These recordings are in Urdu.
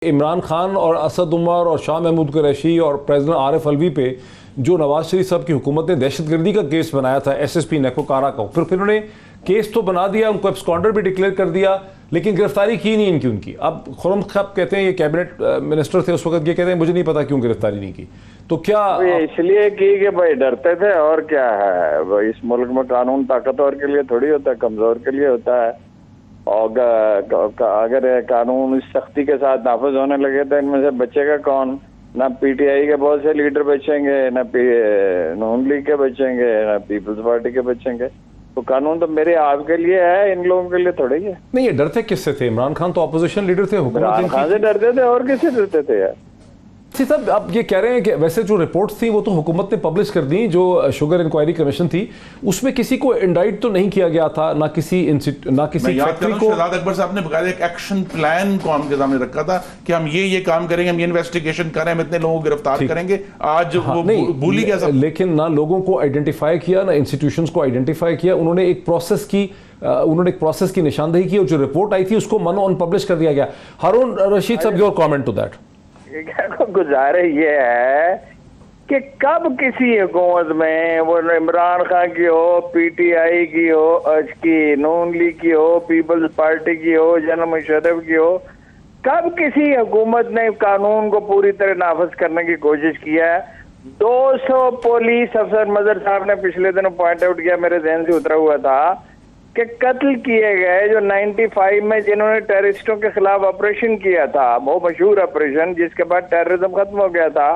عمران خان اور اسد عمر اور شاہ محمود قریشی اور پریزیڈنٹ عارف الوی پہ جو نواز شریف صاحب کی حکومت نے دہشت گردی کا کیس بنایا تھا ایس ایس پی نیکوکارا کو، پھر انہوں نے کیس تو بنا دیا، ان کو ایبسکانڈر بھی ڈکلیئر کر دیا، لیکن گرفتاری کی نہیں ان کی۔ اب خرم صاحب کہتے ہیں، یہ کیبنٹ منسٹر تھے اس وقت، یہ کہتے ہیں مجھے نہیں پتا کیوں گرفتاری نہیں کی۔ تو کیا اس لیے کی کہ بھائی ڈرتے تھے، اور کیا ہے، اس ملک میں قانون طاقتور کے لیے تھوڑی ہوتا ہے، کمزور کے لیے ہوتا ہے۔ اور اگر قانون اس سختی کے ساتھ نافذ ہونے لگے تو ان میں سے بچے گا کون؟ نہ پی ٹی آئی کے بہت سے لیڈر بچیں گے، نہ نون لیگ کے بچیں گے، نہ پیپلز پارٹی کے بچیں گے۔ تو قانون تو میرے آپ کے لیے ہے، ان لوگوں کے لیے تھوڑی ہے۔ نہیں، یہ ڈرتے کس سے تھے؟ عمران خان تو اپوزیشن لیڈر تھے، عمران خان سے ڈرتے تھے، اور کس سے ڈرتے تھے یار؟ صاحب آپ یہ کہہ رہے ہیں کہ ویسے جو رپورٹس تھیں وہ تو حکومت نے پبلش کر دیں، جو شوگر انکوائری کمیشن تھی اس میں کسی کو انڈائٹ تو نہیں کیا گیا تھا، نہ کسی فیکٹری کو۔ شہزاد اکبر صاحب نے بقاعدہ ایک ایکشن پلان قوم کے سامنے رکھا تھا کہ ہم یہ کام کریں گے، ہم یہ انویسٹیگیشن کریں، ہم اتنے لوگوں کو گرفتار کریں گے۔ آج وہ بھولی گیا سب، لیکن نہ لوگوں کو آئیڈینٹیفائی کیا، نہ انسٹیٹیوشنز کو آئیڈینٹیفائی کیا۔ انہوں نے ایک پروسیس کی نشاندہی کی، اور جو رپورٹ آئی تھی اس کو منو ان پبلش کر دیا گیا۔ ہارون رشید صاحب، یور کامنٹ ٹو دیٹ؟ گزارش یہ ہے کہ کب کسی حکومت میں، وہ عمران خان کی ہو، پی ٹی آئی کی ہو، کی نون لیگ کی ہو، پیپلز پارٹی کی ہو، جنرل مشرف کی ہو، کب کسی حکومت نے قانون کو پوری طرح نافذ کرنے کی کوشش کیا ہے؟ 200 پولیس افسر مظہر صاحب نے پچھلے دنوں پوائنٹ آؤٹ کیا، میرے ذہن سے اترا ہوا تھا کہ قتل کیے گئے جو 95 میں جنہوں نے ٹیررسٹوں کے خلاف آپریشن کیا تھا، وہ مشہور آپریشن جس کے بعد ٹیررزم ختم ہو گیا تھا،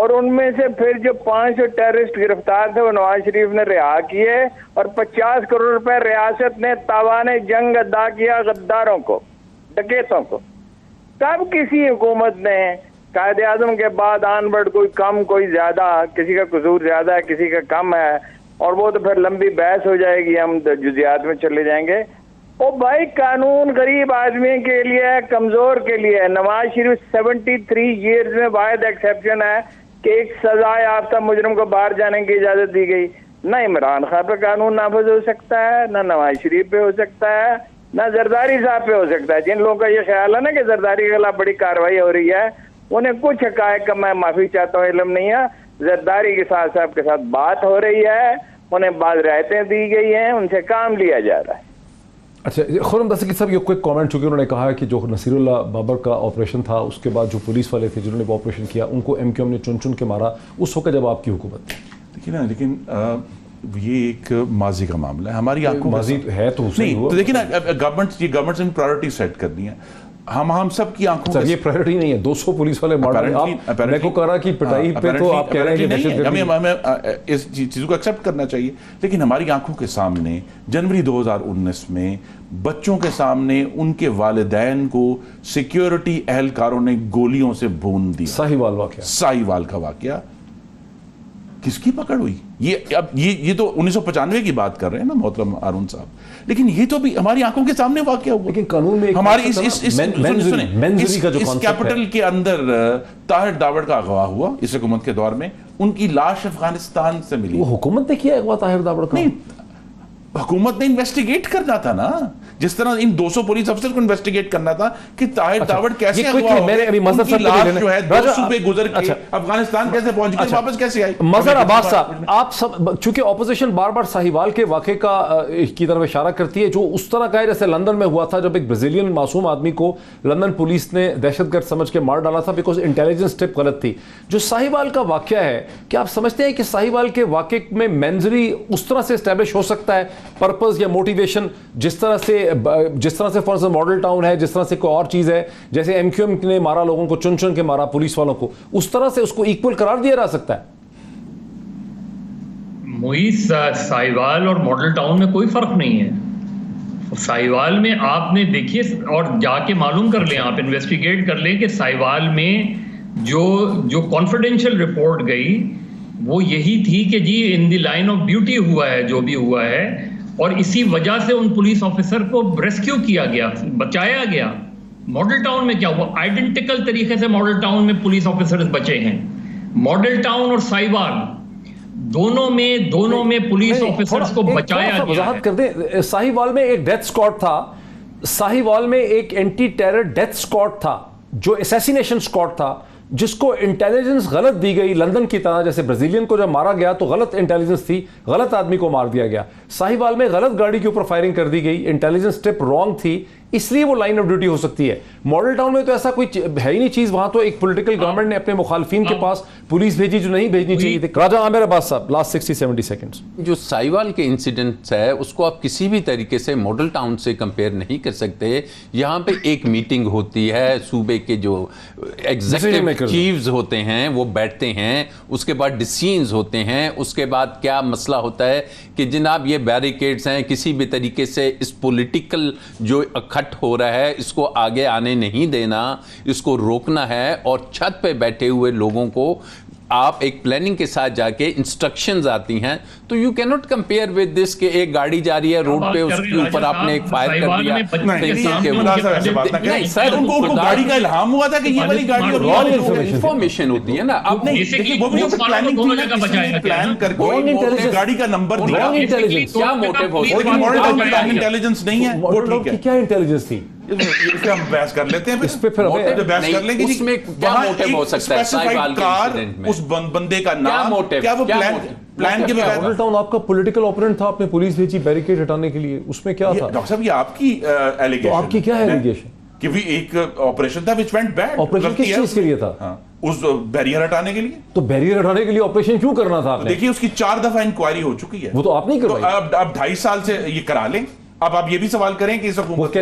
اور ان میں سے پھر جو 500 ٹیررسٹ گرفتار تھے وہ نواز شریف نے رہا کیے، اور 50 کروڑ روپے ریاست نے تاوان جنگ ادا کیا غداروں کو، ڈکیتوں کو۔ تب کسی حکومت نے قائد اعظم کے بعد آن بڑھ کوئی کم کوئی زیادہ، کسی کا قصور زیادہ ہے کسی کا کم ہے، اور وہ تو پھر لمبی بحث ہو جائے گی، ہم جزیات میں چلے جائیں گے۔ او بھائی، قانون غریب آدمی کے لیے ہے، کمزور کے لیے ہے۔ نواز شریف 73 ایئرز میں واحد ایکسیپشن ہے کہ ایک سزا یافتہ مجرم کو باہر جانے کی اجازت دی گئی۔ نہ عمران خان پہ قانون نافذ ہو سکتا ہے، نہ نواز شریف پہ ہو سکتا ہے، نہ زرداری صاحب پہ ہو سکتا ہے۔ جن لوگوں کا یہ خیال ہے نا کہ زرداری کے خلاف بڑی کارروائی ہو رہی ہے، انہیں کچھ حقائق کا میں معافی چاہتا ہوں علم نہیں ہے۔ زرداری کے ساتھ صاحب کے ساتھ بات ہو رہی ہے، انہیں بعض رعایتیں دی گئی ہیں، ان سے کام لیا جا رہا ہے۔ اچھا، خرم دستگیر صاحب، یہ کوئی کامنٹ، چونکہ انہوں نے کہا کہ جو نصیر اللہ بابر کا آپریشن تھا اس کے بعد جو پولیس والے تھے جنہوں نے وہ آپریشن کیا ان کو ایم کیو ایم نے چن کے مارا اس وقت جب آپ کی حکومت تھی۔ دیکھیے نا، لیکن یہ ایک ماضی کا معاملہ ہے، ہماری آنکھوں ماضی ہے تو نہیں۔ تو دیکھیے نا، گورنمنٹ نے پرائیورٹی سیٹ کرنی ہے، ہم سب کی آنکھوں سر یہ پرائیورٹی نہیں ہے۔ 200 پولیس والے نیکوکارا کی پٹائی پہ تو آپ کہہ رہے ہیں کہ دہشت گردی، ہمیں اس چیز کو ایکسیپٹ کرنا چاہیے، لیکن ہماری آنکھوں کے سامنے جنوری 2019 میں بچوں کے سامنے ان کے والدین کو سیکیورٹی اہلکاروں نے گولیوں سے بھون دیا۔ ساہیوال کا واقعہ کس کی پکڑ ہوئی؟ یہ تو 1995 کی بات کر رہے ہیں نا محترم ہارون صاحب، لیکن یہ تو بھی ہماری آنکھوں کے سامنے واقعہ ہوا۔ لیکن قانون میں ہماری اس کیپٹل کے اندر طاہر داوڑ کا اغوا ہوا اس حکومت کے دور میں، ان کی لاش افغانستان سے ملی۔ وہ حکومت نے کیا اغوا طاہر داوڑ کا؟ نہیں، حکومت نے انویسٹیگیٹ کرنا تھا نا، جس طرح ان 200 پولیس افسر کو انویسٹیگیٹ کرنا تھا کہ طاہر داوڑ کیسے اغوا ہو گئے، ان کی لاش جو ہے 2 صوبے گزر کے افغانستان کیسے پہنچ گئی، واپس کیسے آئی۔ مظہر عباس صاحب، آپ سب چونکہ اپوزیشن بار بار ساہیوال کے واقعے کی طرف اشارہ کرتی ہے، جو اس طرح کا ہے جیسے لندن میں ہوا تھا جب ایک برازیلین معصوم آدمی کو لندن پولیس نے دہشت گرد سمجھ کے مار ڈالا تھا بیکاز انٹیلیجنس ٹپ غلط تھی۔ جو ساہیوال کا واقعہ ہے، کیا آپ سمجھتے ہیں کہ ساہیوال کے واقعے میں مینزری اس طرح سے اسٹیبلش ہو سکتا ہے، پرپز یا موٹیویشن، جس طرح سے فار ایگزامپل ماڈل ٹاؤن ہے، جس طرح سے کوئی اور چیز ہے، جیسے ایم کیو ایم نے مارا لوگوں کو، چن کے مارا پولیس والوں کو، اس طرح سے اس کو ایکول قرار دیا جا سکتا ہے؟ محیط، ساہیوال اور ماڈل ٹاؤن میں کوئی فرق نہیں ہے۔ ساہیوال میں آپ نے دیکھیے، اور جا کے معلوم کر لیں، آپ انویسٹیگیٹ کر لیں کہ ساہیوال میں جو کانفیڈینشیل رپورٹ گئی وہ یہی تھی کہ جی ان دی لائن آف ڈیوٹی ہوا ہے جو بھی ہوا ہے، اور اسی وجہ سے ان پولیس آفیسر کو ریسکیو کیا گیا، بچایا گیا۔ ماڈل ٹاؤن میں کیا ہوا؟ آئیڈینٹیکل طریقے سے ماڈل ٹاؤن میں پولیس آفیسرز بچے ہیں۔ ماڈل ٹاؤن اور ساہیوال دونوں میں پولیس آفیسرز کو بچایا گیا۔ وضاحت کر دیں، ساہیوال میں ایک ڈیتھ اسکواڈ تھا، ساہیوال میں ایک اینٹی ٹیرر ڈیتھ اسکواڈ تھا جو اسیسینیشن اسکواڈ تھا جس کو انٹیلیجنس غلط دی گئی لندن کی طرح, جیسے برازیلین کو جب مارا گیا تو غلط انٹیلیجنس تھی, غلط آدمی کو مار دیا گیا. ساہیوال میں غلط گاڑی کے اوپر فائرنگ کر دی گئی, انٹیلیجنس ٹپ رانگ تھی, اس لیے وہ لائن آف ڈیوٹی ہو سکتی ہے. ماڈل ٹاؤن میں تو ایسا کوئی ہے ہی نہیں چیز, وہاں تو ایک پولیٹیکل گورنمنٹ نے اپنے مخالفین کے پاس پولیس بھیجی جو نہیں بھیجنی چاہیے تھی. راجہ عامر عباس صاحب, لاسٹ 60-70 سیکنڈز. جو ساہیوال کے انسیڈنٹس ہے اس کو آپ کسی بھی طریقے سے ماڈل ٹاؤن سے کمپیئر نہیں کر سکتے. یہاں پہ ایک میٹنگ ہوتی ہے, صوبے کے جو ایگزیکٹو چیفز ہوتے ہیں وہ بیٹھتے ہیں, اس کے بعد ڈیسیژنز ہوتے ہیں, اس کے بعد کیا مسئلہ ہوتا ہے کہ جناب یہ بیریکیڈز ہیں, کسی بھی طریقے سے اس پولیٹیکل جو اکٹھ ہو رہا ہے اس کو آگے آنے نہیں دینا, اس کو روکنا ہے. اور چھت پہ بیٹھے ہوئے لوگوں کو آپ ایک پلاننگ کے ساتھ جا کے انسٹرکشنز آتی ہیں, تو یو کی ناٹ کمپیئر ود دس کہ ایک گاڑی جا رہی ہے روڈ پہ, اس کے اوپر آپ نے ایک فائر کر دیا. نہیں سر, ان کو گاڑی کا الہام ہوا تھا کہ یہ والی گاڑی انفارمیشن ہوتی ہے نا. آپ نے پلان کر کے گاڑی کا نمبر دیا, کیا موٹیو ہو سکتا ہے؟ انٹیلیجنس نہیں ہے وہ ٹھیک ہے, کیا انٹیلیجنس تھی اس پہ ہم بحث کر لیتے ہیں. اس پہ پھر بحث کر لیں گے اس میں کیا موٹیو ہو سکتا ہے ساہیوال کے انسیڈنٹ میں, اس بندے کا نام کیا, وہ پلان کے بغیر. ماڈل ٹاؤن آپ کا پولیٹیکل اوپوننٹ تھا, آپ نے پولیس بھیجی بیریکیڈ ہٹانے کے لیے, اس میں کیا تھا؟ ڈاکٹر صاحب یہ آپ کی ایلیگیشن, آپ کی کیا ہے ایلیگیشن کہ بھی ایک آپریشن تھا which went bad. آپریشن کس چیز کے لیے تھا؟ اس بیریئر ہٹانے کے لیے. تو بیریئر ہٹانے کے لیے آپریشن کیوں کرنا تھا آپ نے؟ دیکھیے اس کی 4 دفعہ انکوائری ہو چکی ہے, وہ تو آپ نہیں کروائی. اب 2.5 سال سے یہ کرا لیں. اب آپ یہ بھی سوال کریں کہ اس حکومت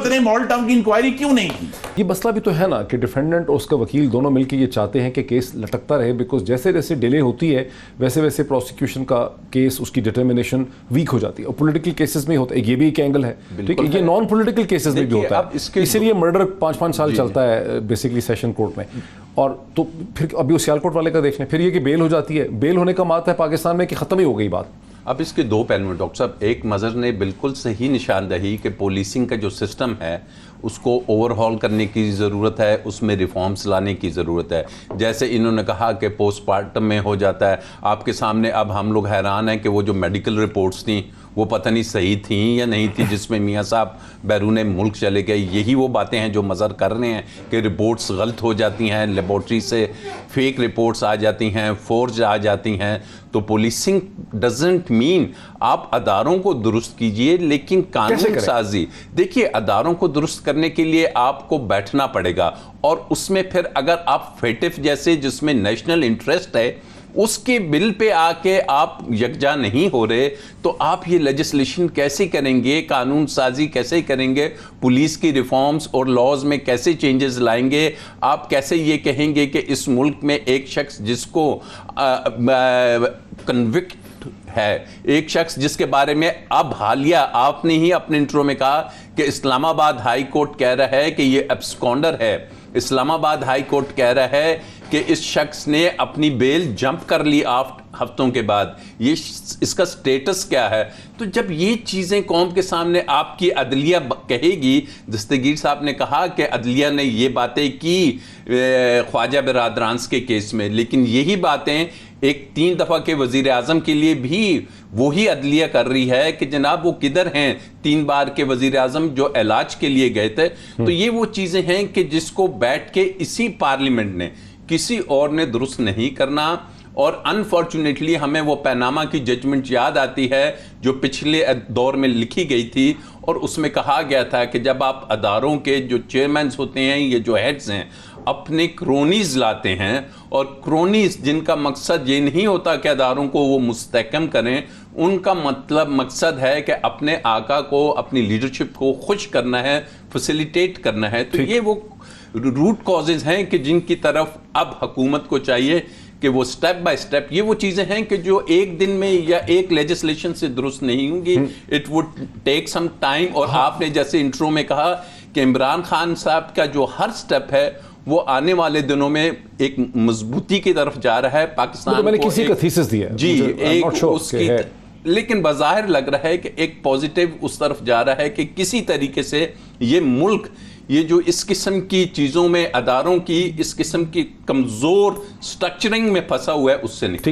نے ماڈل ٹاؤن کی انکوائری کیوں نہیں کی. یہ مسئلہ بھی تو ہے نا کہ ڈیفینڈنٹ اور اس کا وکیل دونوں مل کے یہ چاہتے ہیں کہ کیس لٹکتا رہے, بیکاز جیسے جیسے ڈیلے ہوتی ہے ویسے ویسے پروسیکیوشن کا کیس, اس کی ڈٹرمنیشن ویک ہو جاتی ہے. اور پولیٹیکل کیسز میں ہوتا ہے, یہ بھی ایک اینگل ہے, ٹھیک ہے, یہ نان پولیٹیکل کیسز میں بھی ہوتا ہے. اسی لیے مرڈر 5-5 سال چلتا ہے بیسکلی سیشن کورٹ میں. اور تو پھر ابھی اس سیالکوٹ والے کا دیکھ لیں, پھر یہ کہ بیل ہو جاتی ہے. بیل ہونے کا مات ہے پاکستان میں کہ ختم ہی ہو گئی بات. اب اس کے 2 پہلو ہیں ڈاکٹر صاحب. ایک مظہر نے بالکل صحیح نشاندہی کہ پولیسنگ کا جو سسٹم ہے اس کو اوور ہال کرنے کی ضرورت ہے, اس میں ریفارمز لانے کی ضرورت ہے. جیسے انہوں نے کہا کہ پوسٹ پارٹم میں ہو جاتا ہے, آپ کے سامنے اب ہم لوگ حیران ہیں کہ وہ جو میڈیکل رپورٹس تھیں وہ پتہ نہیں صحیح تھیں یا نہیں تھی, جس میں میاں صاحب بیرون ملک چلے گئے. یہی وہ باتیں ہیں جو مظہر کر رہے ہیں کہ رپورٹس غلط ہو جاتی ہیں, لیبارٹری سے فیک رپورٹس آ جاتی ہیں, فورج آ جاتی ہیں. تو پولیسنگ ڈزنٹ مین آپ اداروں کو درست کیجئے, لیکن قانون سازی, دیکھیے اداروں کو درست کرنے کے لیے آپ کو بیٹھنا پڑے گا. اور اس میں پھر اگر آپ فیٹف جیسے جس میں نیشنل انٹرسٹ ہے اس کے بل پہ آ کے آپ یکجا نہیں ہو رہے, تو آپ یہ لیجسلیشن کیسے کریں گے, قانون سازی کیسے کریں گے, پولیس کی ریفارمز اور لاز میں کیسے چینجز لائیں گے. آپ کیسے یہ کہیں گے کہ اس ملک میں ایک شخص جس کو کنوکٹ ہے, ایک شخص جس کے بارے میں اب حالیہ آپ نے ہی اپنے انٹرو میں کہا کہ اسلام آباد ہائی کورٹ کہہ رہا ہے کہ یہ ایبسکونڈر ہے, اسلام آباد ہائی کورٹ کہہ رہا ہے کہ اس شخص نے اپنی بیل جمپ کر لی ہفتوں کے بعد, یہ اس کا سٹیٹس کیا ہے. تو جب یہ چیزیں قوم کے سامنے آپ کی عدلیہ کہے گی, دستگیر صاحب نے کہا کہ عدلیہ نے یہ باتیں کی خواجہ برادرانس کے کیس میں, لیکن یہی باتیں ایک 3 دفعہ کے وزیر اعظم کے لیے بھی وہی عدلیہ کر رہی ہے کہ جناب وہ کدھر ہیں 3 بار کے وزیر اعظم جو علاج کے لیے گئے تھے. تو یہ وہ چیزیں ہیں کہ جس کو بیٹھ کے اسی پارلیمنٹ نے کسی اور نے درست نہیں کرنا. اور انفارچونیٹلی ہمیں وہ پیناما کی ججمنٹ یاد آتی ہے جو پچھلے دور میں لکھی گئی تھی, اور اس میں کہا گیا تھا کہ جب آپ اداروں کے جو چیئرمینز ہوتے ہیں, یہ جو ہیڈز ہیں, اپنے کرونیز لاتے ہیں, اور کرونیز جن کا مقصد یہ نہیں ہوتا کہ اداروں کو وہ مستحکم کریں, ان کا مقصد ہے کہ اپنے آقا کو, اپنی لیڈرشپ کو خوش کرنا ہے, فیسیلیٹیٹ کرنا ہے. تو یہ وہ روٹ کازز ہیں کہ جن کی طرف اب حکومت کو چاہیے کہ وہ سٹیپ بائی سٹیپ, یہ وہ چیزیں ہیں کہ جو ایک دن میں یا ایک لیجسلیشن سے درست نہیں ہوں گی, it would take some time. اور آپ نے جیسے انٹرو میں کہا کہ عمران خان صاحب کا جو ہر سٹیپ ہے وہ آنے والے دنوں میں ایک مضبوطی کی طرف جا رہا ہے. پاکستان کو میں نے کسی کا تھیسس دیا جی ایک اس کی, لیکن بظاہر لگ رہا ہے کہ ایک پازیٹیو اس طرف جا رہا ہے کہ کسی طریقے سے یہ ملک یہ جو اس قسم کی چیزوں میں اداروں کی اس قسم کی کمزور سٹرکچرنگ میں پھنسا ہوا ہے اس سے نکلے.